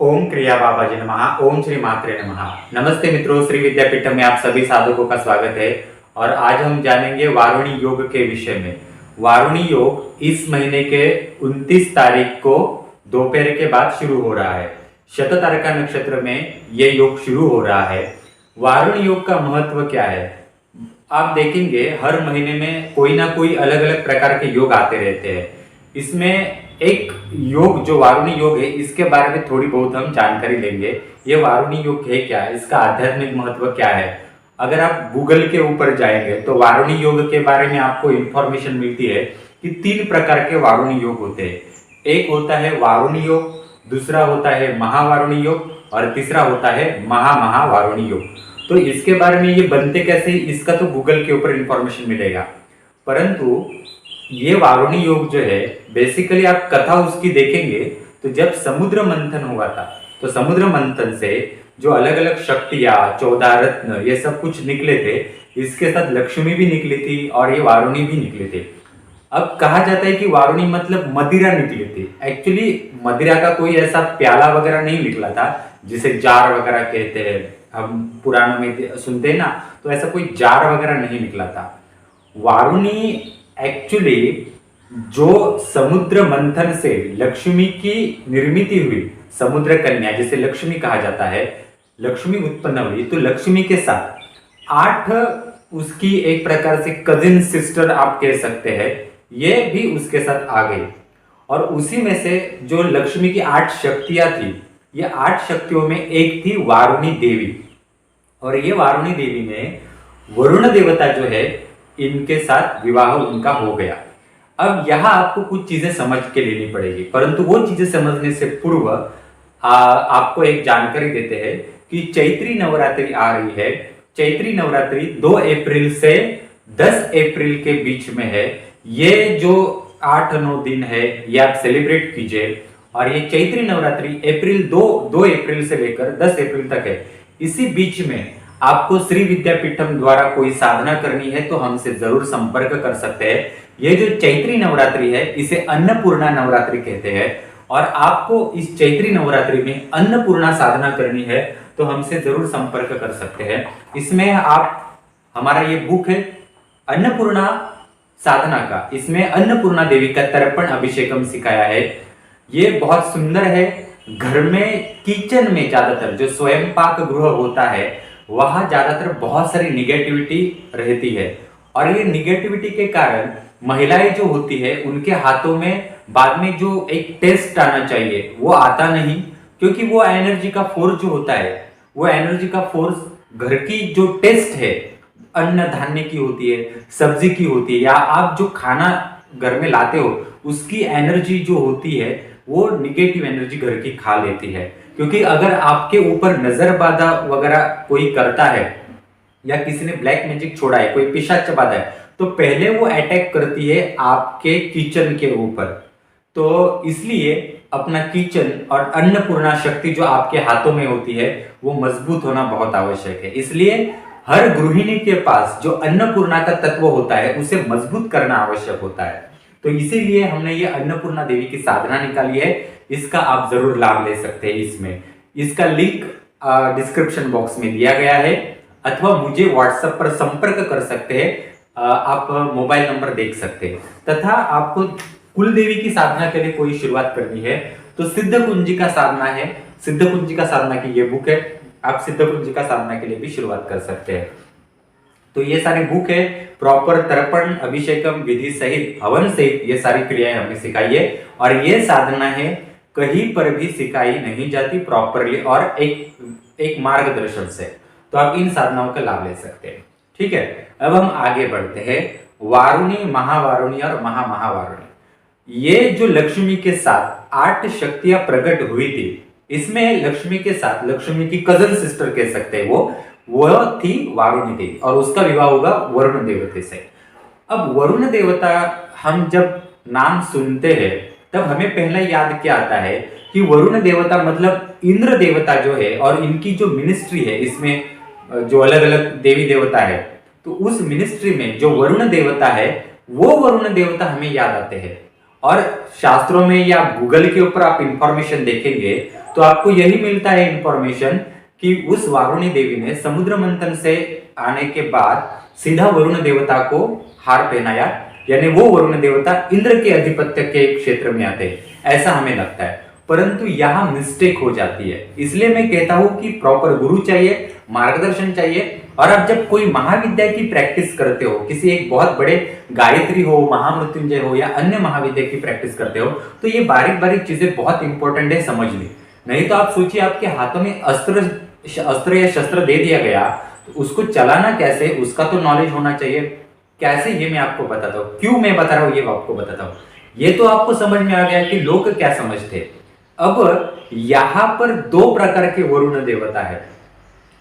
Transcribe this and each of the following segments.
ओम क्रिया बाबाजी नमः। ओम श्री मात्रे नमः। नमस्ते मित्रों, श्री विद्यापीठम में आप सभी साधकों का स्वागत है। और आज हम जानेंगे वारुणी योग के विषय में। वारुणी योग इस महीने के 29 तारीख को दोपहर के बाद शुरू हो रहा है। शततारका नक्षत्र में यह योग शुरू हो रहा है। वारुणी योग का महत्व क्या है, आप देखेंगे हर महीने में कोई ना कोई अलग अलग प्रकार के योग आते रहते हैं। इसमें एक योग जो वारुणी योग है, इसके बारे में थोड़ी बहुत हम जानकारी लेंगे। ये वारुणी योग है क्या, इसका आध्यात्मिक महत्व क्या है। अगर आप गूगल के ऊपर जाएंगे तो वारुणी योग के बारे में आपको इंफॉर्मेशन मिलती है कि 3 प्रकार के वारुणी योग होते हैं। एक होता है वारुणी योग, दूसरा होता है महावारुणी योग और तीसरा होता है महावारुणी योग। तो इसके बारे में ये बनते कैसे, इसका तो गूगल के ऊपर इंफॉर्मेशन मिलेगा। परंतु ये वारुणी योग जो है, बेसिकली आप कथा उसकी देखेंगे तो जब समुद्र मंथन हुआ था, तो समुद्र मंथन से जो अलग अलग शक्तियां, 14 रत्न, ये सब कुछ निकले थे। इसके साथ लक्ष्मी भी निकली थी और ये वारुणी भी निकले थे। अब कहा जाता है कि वारुणी मतलब मदिरा निकली थी। एक्चुअली मदिरा का कोई ऐसा प्याला वगैरह नहीं निकला था जिसे जार वगैरह कहते हैं, हम पुराणों में सुनते हैं ना, तो ऐसा कोई जार वगैरह नहीं निकला था। वारुणी एक्चुअली जो समुद्र मंथन से लक्ष्मी की निर्मित हुई, समुद्र कन्या जिसे लक्ष्मी कहा जाता है, लक्ष्मी उत्पन्न हुई, तो लक्ष्मी के साथ 8 उसकी एक प्रकार से कजिन सिस्टर आप कह सकते हैं, ये भी उसके साथ आ गई। और उसी में से जो लक्ष्मी की 8 शक्तियां थी, ये 8 शक्तियों में एक थी वारुणी देवी। और ये वारुणी देवी में वरुण देवता जो है, इनके साथ विवाह उनका हो गया। अब यहां आपको कुछ चीजें समझ के लेनी पड़ेगी, परंतु वो चीजें समझने से पूर्व आपको एक जानकारी देते हैं कि चैत्री नवरात्रि आ रही है। चैत्री नवरात्रि 2 अप्रैल से 10 अप्रैल के बीच में है। ये जो 8-9 दिन है, ये आप सेलिब्रेट कीजिए। और ये चैत्री नवरात्रि अप्रैल 2 अप्रैल से लेकर 10 अप्रैल तक है। इसी बीच में आपको श्री विद्यापीठम द्वारा कोई साधना करनी है तो हमसे जरूर संपर्क कर सकते हैं। ये जो चैत्री नवरात्रि है, इसे अन्नपूर्णा नवरात्रि कहते हैं। और आपको इस चैत्री नवरात्रि में अन्नपूर्णा साधना करनी है तो हमसे जरूर संपर्क कर सकते हैं। इसमें आप, हमारा ये बुक है अन्नपूर्णा साधना का, इसमें अन्नपूर्णा देवी का तर्पण अभिषेकम सिखाया है। ये बहुत सुंदर है। घर में, किचन में ज्यादातर जो स्वयं पाक गृह होता है, वहां ज्यादातर बहुत सारी निगेटिविटी रहती है। और ये निगेटिविटी के कारण महिलाएं जो होती है, उनके हाथों में बाद में जो एक टेस्ट आना चाहिए वो आता नहीं, क्योंकि वो एनर्जी का फोर्स जो होता है, वो एनर्जी का फोर्स घर की जो टेस्ट है, अन्न धान्य की होती है, सब्जी की होती है, या आप जो खाना घर में लाते हो, उसकी एनर्जी जो होती है, वो निगेटिव एनर्जी घर की खा लेती है। क्योंकि अगर आपके ऊपर नजर बाधा वगैरह कोई करता है, या किसी ने ब्लैक मैजिक छोड़ा है, कोई पिशाच बाधा है, तो पहले वो अटैक करती है आपके किचन के ऊपर। तो इसलिए अपना किचन और अन्नपूर्णा शक्ति जो आपके हाथों में होती है, वो मजबूत होना बहुत आवश्यक है। इसलिए हर गृहिणी के पास जो अन्नपूर्णा का तत्व होता है, उसे मजबूत करना आवश्यक होता है। तो इसीलिए हमने ये अन्नपूर्णा देवी की साधना निकाली है। इसका आप जरूर लाभ ले सकते हैं। इसमें इसका लिंक डिस्क्रिप्शन बॉक्स में दिया गया है, अथवा मुझे व्हाट्सएप पर संपर्क कर सकते हैं। आप मोबाइल नंबर देख सकते हैं। तथा आपको कुल देवी की साधना के लिए कोई शुरुआत करनी है तो सिद्ध कुंजिका साधना है, सिद्ध कुंजिका साधना की ये बुक है, आप सिद्ध कुंजिका साधना के लिए भी शुरुआत कर सकते हैं। तो ये सारी बुक है, प्रॉपर तर्पण अभिषेकम विधि सहित, हवन सहित ये सारी क्रियाएं हमने सिखाई है। और ये साधना है कहीं पर भी सिखाई नहीं जाती प्रॉपरली, और एक मार्गदर्शन से। तो आप इन साधनाओं का लाभ ले सकते हैं। ठीक है, अब हम आगे बढ़ते हैं। वारुणी, महावारुणी और महावारुणी, ये जो लक्ष्मी के साथ 8 शक्तियां प्रकट हुई थी, इसमें लक्ष्मी के साथ लक्ष्मी की कजन सिस्टर कह सकते हैं, वो थी वारुणी देवी, और उसका विवाह होगा वरुण देवते से। अब वरुण देवता, हम जब नाम सुनते हैं तब हमें पहला याद क्या आता है कि वरुण देवता मतलब इंद्र देवता जो है, और इनकी जो मिनिस्ट्री है, इसमें जो अलग अलग देवी देवता है, तो उस मिनिस्ट्री में जो वरुण देवता है, वो वरुण देवता हमें याद आते हैं। और शास्त्रों में या गूगल के ऊपर आप इंफॉर्मेशन देखेंगे तो आपको यही मिलता है इंफॉर्मेशन कि उस वारुणी देवी ने समुद्र मंथन से आने के बाद सीधा वरुण देवता को हार पहनाया, यानी वो वरुण देवता इंद्र के अधिपत्य के क्षेत्र में आते हैं ऐसा हमें लगता है। परंतु यहाँ मिस्टेक हो जाती है। इसलिए मैं कहता हूं कि प्रॉपर गुरु चाहिए, मार्गदर्शन चाहिए। और आप जब कोई महाविद्या की प्रैक्टिस करते हो, किसी एक बहुत बड़े गायत्री हो, महामृत्युंजय हो या अन्य महाविद्या की प्रैक्टिस करते हो, तो ये बारीक बारीक चीजें बहुत इंपॉर्टेंट है समझनी। नहीं तो आप सोचिए आपके हाथों में अस्त्र या शस्त्र दे दिया गया तो उसको चलाना कैसे, उसका तो नॉलेज होना चाहिए। कैसे, ये मैं आपको बताता हूँ। क्यों मैं बता रहा हूँ ये आपको बताता हूँ। ये तो आपको समझ में आ गया कि लोग क्या समझते। अब यहां पर दो प्रकार के वरुण देवता है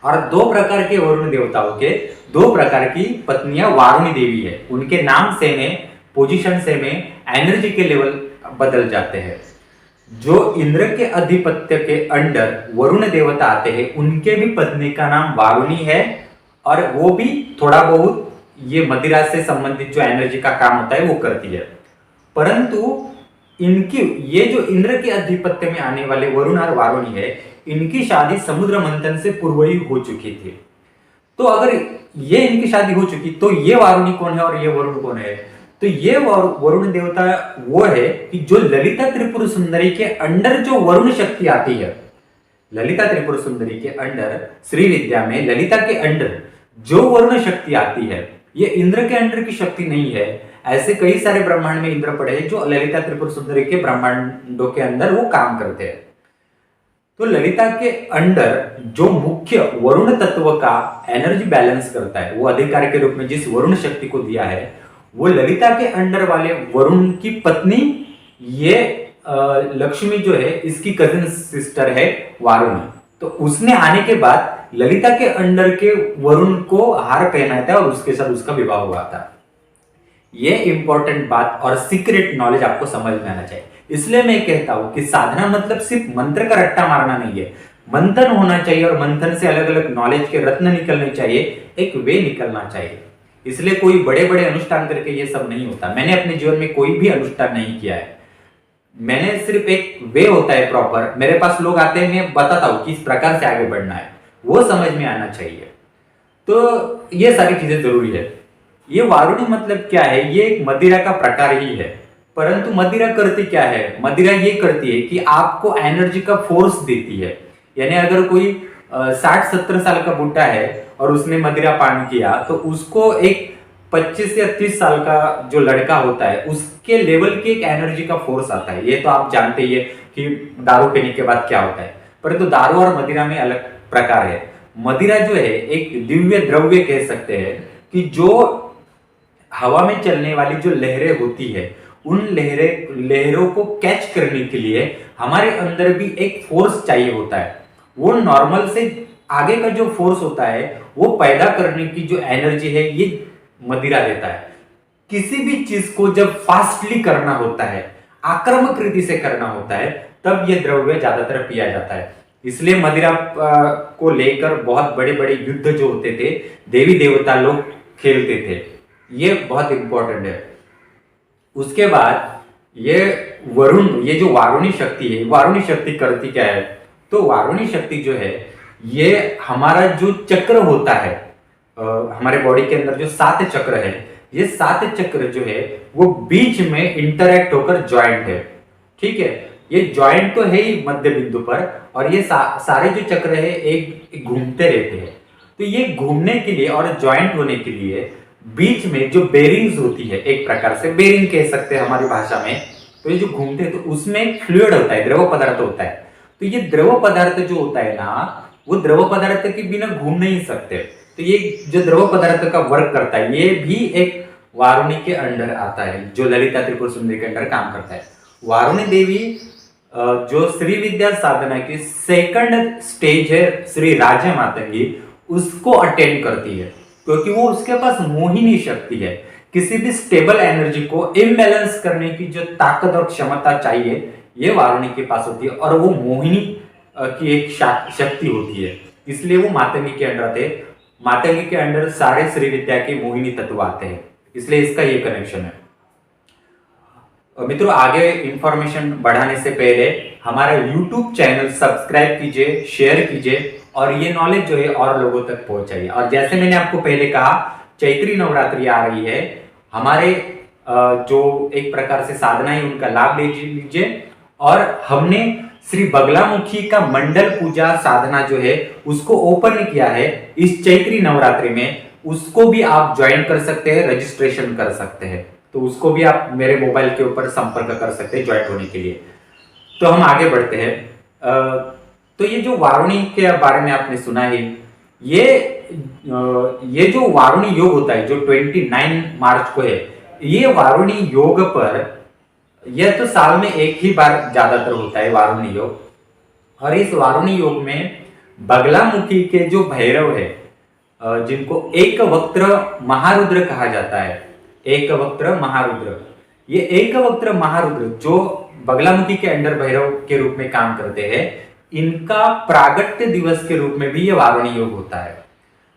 और दो प्रकार के वरुण देवताओं के दो प्रकार की पत्नियां वारुणी देवी है। उनके नाम से में, पोजीशन से में, एनर्जी के लेवल बदल जाते हैं। जो इंद्र के अधिपत्य के अंडर वरुण देवता आते हैं उनके भी पत्नी का नाम वारुणी है और वो भी थोड़ा बहुत ये मदिरा से संबंधित जो एनर्जी का काम होता है वो करती है। परंतु इनकी ये जो इंद्र के अधिपत्य में आने वाले वरुण और वारुणी है, इनकी शादी समुद्र मंथन से पूर्व ही हो चुकी थी। तो अगर ये इनकी शादी हो चुकी तो ये वारुणी कौन है और ये वरुण कौन है? तो ये वरुण देवता वो है कि जो ललिता त्रिपुर सुंदरी के अंडर जो वरुण शक्ति आती है, ललिता त्रिपुर सुंदरी के अंडर, श्री विद्या में ललिता के अंडर जो वरुण शक्ति आती है, ये इंद्र के अंडर की शक्ति नहीं है। ऐसे कई सारे ब्रह्मांड में इंद्र पड़े हैं जो ललिता त्रिपुर सुंदरी के ब्रह्मांडों के अंदर वो काम करते हैं। तो ललिता के अंडर जो मुख्य वरुण तत्व का एनर्जी बैलेंस करता है, वो अधिकार के रूप में जिस वरुण शक्ति को दिया है, वो ललिता के अंडर वाले वरुण की पत्नी ये लक्ष्मी जो है इसकी कजिन सिस्टर है वारुणी। तो उसने आने के बाद ललिता के अंडर के वरुण को हार पहनाया था और उसके साथ उसका विवाह हुआ था। ये इंपॉर्टेंट बात और सीक्रेट नॉलेज आपको समझ में आना चाहिए। इसलिए मैं कहता हूं कि साधना मतलब सिर्फ मंत्र का रट्टा मारना नहीं है, मंथन होना चाहिए और मंथन से अलग अलग नॉलेज के रत्न निकलने चाहिए, एक वे निकलना चाहिए। इसलिए कोई बड़े बड़े अनुष्ठान करके ये सब नहीं होता। मैंने अपने जीवन में कोई भी अनुष्ठान नहीं किया है। मैंने सिर्फ एक वे होता है प्रॉपर, मेरे पास लोग आते हैं, मैं बताता हूं किस प्रकार से आगे बढ़ना है, वो समझ में आना चाहिए। तो ये सारी चीजें जरूरी है। ये वारुणी मतलब क्या है? ये एक मदिरा का प्रकार ही है। परंतु मदिरा करती क्या है? मदिरा ये करती है कि आपको एनर्जी का फोर्स देती है। यानी अगर कोई 60-70 साल का बुड्ढा है और उसने मदिरा पान किया तो उसको एक 25 या 30 साल का जो लड़का होता है उसके लेवल की एक एनर्जी का फोर्स आता है। ये तो आप जानते ही है कि दारू पीने के बाद क्या होता है। परंतु दारू और मदिरा में अलग प्रकार है। मदिरा जो है एक दिव्य द्रव्य कह सकते हैं कि जो हवा में चलने वाली जो लहरें होती है, उन लहरों को कैच करने के लिए हमारे अंदर भी एक फोर्स चाहिए होता है। वो नॉर्मल से आगे का जो फोर्स होता है वो पैदा करने की जो एनर्जी है ये मदिरा देता है। किसी भी चीज को जब फास्टली करना होता है, आक्रामक रीति से करना होता है, तब ये द्रव्य ज्यादातर पिया जाता है। इसलिए मदिरा को लेकर बहुत बड़े बड़े युद्ध जो होते थे, देवी देवता लोग खेलते थे। ये बहुत इंपॉर्टेंट है। उसके बाद ये जो वारुणी शक्ति है, वारुणी शक्ति करती क्या है? तो वारुणी शक्ति जो है ये हमारा जो चक्र होता है, हमारे बॉडी के अंदर जो 7 चक्र है, ये 7 चक्र जो है वो बीच में इंटरैक्ट होकर ज्वाइंट है। ठीक है, ये ज्वाइंट तो है ही मध्य बिंदु पर और ये सारे जो चक्र है एक घूमते रहते हैं। तो ये घूमने के लिए और ज्वाइंट होने के लिए बीच में जो बेरिंग्स होती है, एक प्रकार से बेरिंग कह सकते हैं हमारी भाषा में, तो ये जो घूमते हैं तो उसमें एक फ्लूइड होता है, द्रव पदार्थ होता है। तो ये द्रव पदार्थ जो होता है ना, वो द्रव पदार्थ के बिना घूम नहीं सकते। तो ये जो द्रव पदार्थ का वर्क करता है ये भी एक वारुणी के अंडर आता है, जो ललिता त्रिपुर सुंदरी के अंडर काम करता है। वारुणी देवी जो श्री विद्या साधना की सेकंड स्टेज है श्री राजा मातंगी, उसको अटेंड करती है, क्योंकि वो उसके पास मोहिनी शक्ति है। किसी भी स्टेबल एनर्जी को इम्बैलेंस करने की जो ताकत और क्षमता चाहिए ये वारुणी के पास होती है और वो मोहिनी की एक शक्ति होती है। इसलिए वो मातंगी के अंडर आते हैं। मातंगी के अंडर सारे श्री विद्या के मोहिनी तत्व आते हैं, इसलिए इसका ये कनेक्शन है। मित्रों, आगे इंफॉर्मेशन बढ़ाने से पहले हमारा YouTube चैनल सब्सक्राइब कीजिए, शेयर कीजिए और ये नॉलेज जो है और लोगों तक पहुंचाइए। और जैसे मैंने आपको पहले कहा, चैत्री नवरात्रि आ रही है, हमारे जो एक प्रकार से साधना है उनका लाभ लीजिए। और हमने श्री बगलामुखी का मंडल पूजा साधना जो है उसको ओपन किया है इस चैत्री नवरात्रि में, उसको भी आप ज्वाइन कर सकते हैं, रजिस्ट्रेशन कर सकते हैं। तो उसको भी आप मेरे मोबाइल के ऊपर संपर्क कर सकते हैं ज्वाइन होने के लिए। तो हम आगे बढ़ते हैं। तो ये जो वारुणी के बारे में आपने सुना है, ये जो वारुणी योग होता है जो 29 मार्च को है, ये वारुणी योग पर यह तो साल में एक ही बार ज्यादातर होता है वारुणी योग। और इस वारुणी योग में बगलामुखी के जो भैरव है, जिनको एक वक्त्र महारुद्र कहा जाता है, एक वक्त्र महारुद्र, ये एक वक्त्र महारुद्र जो बगलामुखी के अंडर भैरव के रूप में काम करते हैं, इनका प्रागट्य दिवस के रूप में भी ये वारुणी योग होता है।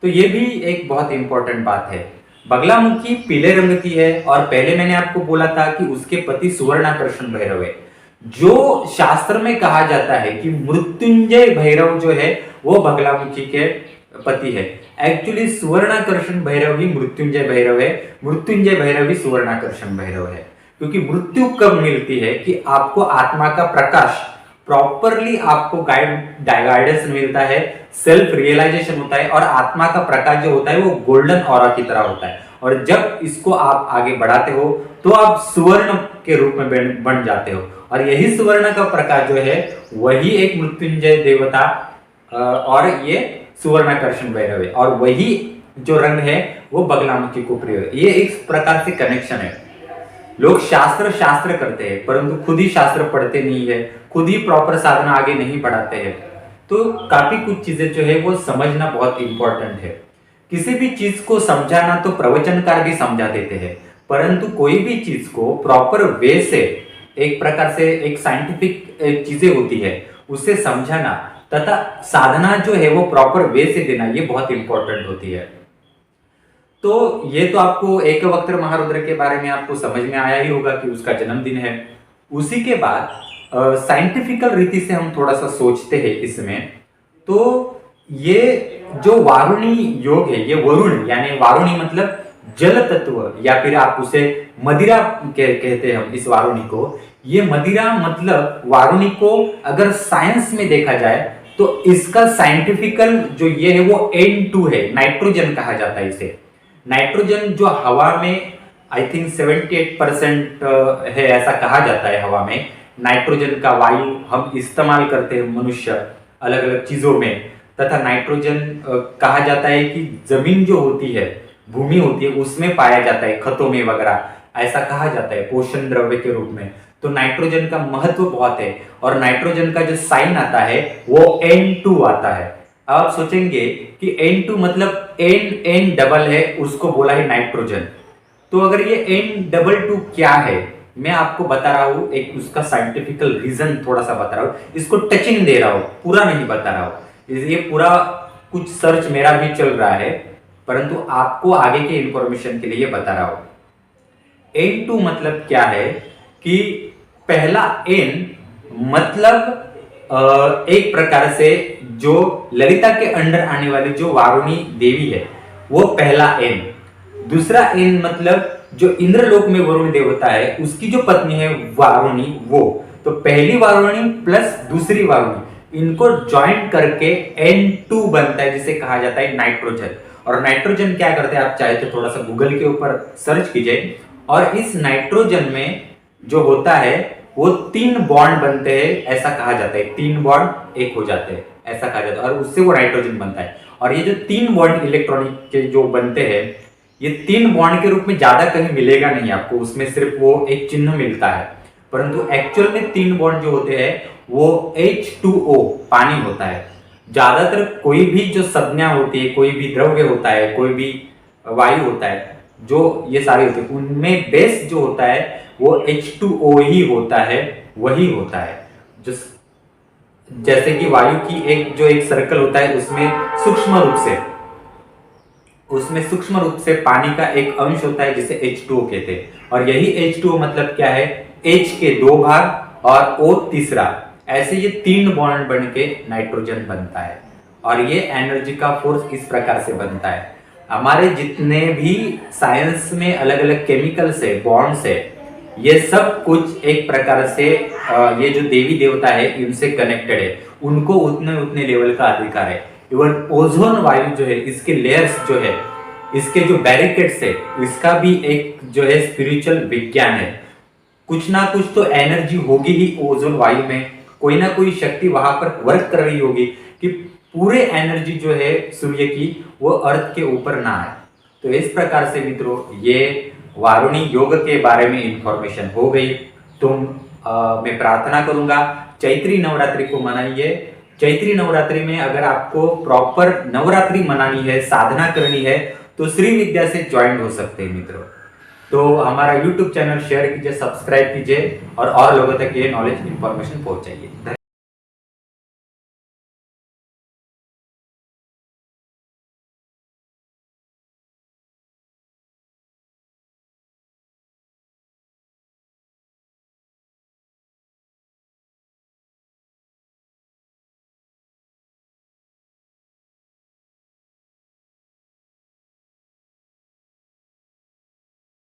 तो ये भी एक बहुत इंपॉर्टेंट बात है। बगलामुखी पीले रंग की है और पहले मैंने आपको बोला था कि उसके पति सुवर्णाकर्षण भैरव है, जो शास्त्र में कहा जाता है कि मृत्युंजय भैरव जो है वो बगलामुखी के पति है। एक्चुअली सुवर्णाकर्षण भैरव ही मृत्युंजय भैरव है, मृत्युंजय भैरव ही सुवर्णाकर्षण भैरव है। क्योंकि मृत्यु कब मिलती है कि आपको आत्मा का प्रकाश प्रॉपरली आपको गाइडेंस मिलता है, सेल्फ रियलाइजेशन होता है और आत्मा का प्रकाश जो होता है वो गोल्डन ऑरा की तरह होता है। और जब इसको आप आगे बढ़ाते हो तो आप सुवर्ण के रूप में बन जाते हो। और यही सुवर्ण का प्रकाश जो है वही एक मृत्युंजय देवता और ये सुवर्णाकर्षण भैरव है, और वही जो रंग है वो बगलामुखी को प्रिय है। ये एक प्रकार से कनेक्शन है। लोग शास्त्र करते हैं परंतु खुद ही शास्त्र पढ़ते नहीं है, खुद ही प्रॉपर साधना आगे नहीं बढ़ाते हैं। तो काफी कुछ चीजें जो है वो समझना बहुत इंपॉर्टेंट है। किसी भी चीज को समझाना तो प्रवचनकार भी समझा देते हैं, परंतु कोई भी चीज को प्रॉपर वे से, एक प्रकार से एक साइंटिफिक चीजें होती है, उससे समझाना तथा साधना जो है वो प्रॉपर वे से देना, ये बहुत इंपॉर्टेंट होती है। तो ये तो आपको एक वक्त्र महारुद्र के बारे में आपको समझ में आया ही होगा कि उसका जन्मदिन है। उसी के बाद साइंटिफिकल रीति से हम थोड़ा सा सोचते हैं इसमें, तो ये जो वारुणी योग है, ये वरुण यानी वारुणी मतलब जल तत्व, या फिर आप उसे मदिरा कहते हैं हम इस वारुणी को। ये मदिरा मतलब वारुणी को अगर साइंस में देखा जाए तो इसका साइंटिफिकल जो ये है वो N2 है, नाइट्रोजन कहा जाता है इसे। नाइट्रोजन जो हवा में आई थिंक 78% है, ऐसा कहा जाता है। हवा में नाइट्रोजन का वायु हम इस्तेमाल करते हैं मनुष्य अलग अलग चीजों में, तथा नाइट्रोजन कहा जाता है कि जमीन जो होती है, भूमि होती है, उसमें पाया जाता है, खतों में वगैरह, ऐसा कहा जाता है पोषण द्रव्य के रूप में। तो नाइट्रोजन का महत्व बहुत है और नाइट्रोजन का जो साइन आता है वो N2 आता है। अब आप सोचेंगे कि N2 मतलब N डबल है, उसको बोला है नाइट्रोजन। तो अगर ये N22 क्या है, मैं आपको बता रहा हूं, एक उसका साइंटिफिकल रीजन थोड़ा सा बता रहा हूं, इसको टचिंग दे रहा हूं, पूरा नहीं बता रहा हूं। ये पूरा कुछ सर्च मेरा भी चल रहा है, परंतु आपको आगे के इंफॉर्मेशन के लिए बता रहा हूं। N2 मतलब क्या है कि पहला N मतलब एक प्रकार से जो ललिता के अंडर आने वाली जो वारुणी देवी है वो पहला N। दूसरा N मतलब जो इंद्रलोक में वरुण देवता है उसकी जो पत्नी है वारुणी, वो तो पहली वारुणी प्लस दूसरी वारुणी, इनको ज्वाइंट करके N2 बनता है, जिसे कहा जाता है नाइट्रोजन। और नाइट्रोजन क्या करते हैं, आप चाहे तो थोड़ा सा गूगल के ऊपर सर्च कीजिए। और इस नाइट्रोजन में जो होता है वो 3 बॉन्ड बनते हैं, ऐसा कहा जाता है, 3 बॉन्ड एक हो जाते हैं, ऐसा कहा जाता है, और उससे वो नाइट्रोजन बनता है। और ये जो 3 बॉन्ड इलेक्ट्रॉनिक के जो बनते हैं, ये 3 बॉन्ड के रूप में ज्यादा कहीं मिलेगा नहीं आपको, उसमें सिर्फ वो एक चिन्ह मिलता है, परंतु एक्चुअल में 3 बॉन्ड जो होते हैं वो H2O पानी होता है। ज्यादातर कोई भी जो संज्ञा होती है, कोई भी द्रव्य होता है, कोई भी वायु होता है, जो ये सारे होते हैं, उनमें बेस जो होता है वो H2O ही होता है, वही होता है। जैसे कि वायु की एक सर्कल होता है, उसमें सूक्ष्म रूप से पानी का एक अंश होता है जिसे H2O कहते हैं। और यही H2O मतलब क्या है, H के 2 भाग और O तीसरा, ऐसे ये 3 बॉन्ड बन के नाइट्रोजन बनता है। और ये एनर्जी का फोर्स इस प्रकार से बनता है। हमारे जितने भी साइंस में अलग अलग केमिकल्स है, बॉन्ड्स है, ये सब कुछ एक प्रकार से ये जो देवी देवता है इनसे कनेक्टेड है, उनको उतने उतने लेवल का अधिकार है। इवन ओजोन वायु जो है, इसके लेयर्स जो है, इसके जो बैरिकेड्स है, इसका भी एक जो है स्पिरिचुअल विज्ञान है। कुछ ना कुछ तो एनर्जी होगी ही ओजोन वायु में, कोई ना कोई शक्ति वहां पर वर्क कर रही होगी कि पूरे एनर्जी जो है सूर्य की वो अर्थ के ऊपर ना आए। तो इस प्रकार से मित्रों ये वारुणी योग के बारे में इंफॉर्मेशन हो गई। मैं प्रार्थना करूंगा चैत्री नवरात्रि को मनाइए। चैत्री नवरात्रि में अगर आपको प्रॉपर नवरात्रि मनानी है, साधना करनी है, तो श्री विद्या से ज्वाइन हो सकते हैं मित्रों। तो हमारा YouTube चैनल शेयर कीजिए, सब्सक्राइब कीजिए और लोगों तक ये नॉलेज इंफॉर्मेशन पहुंचाइए।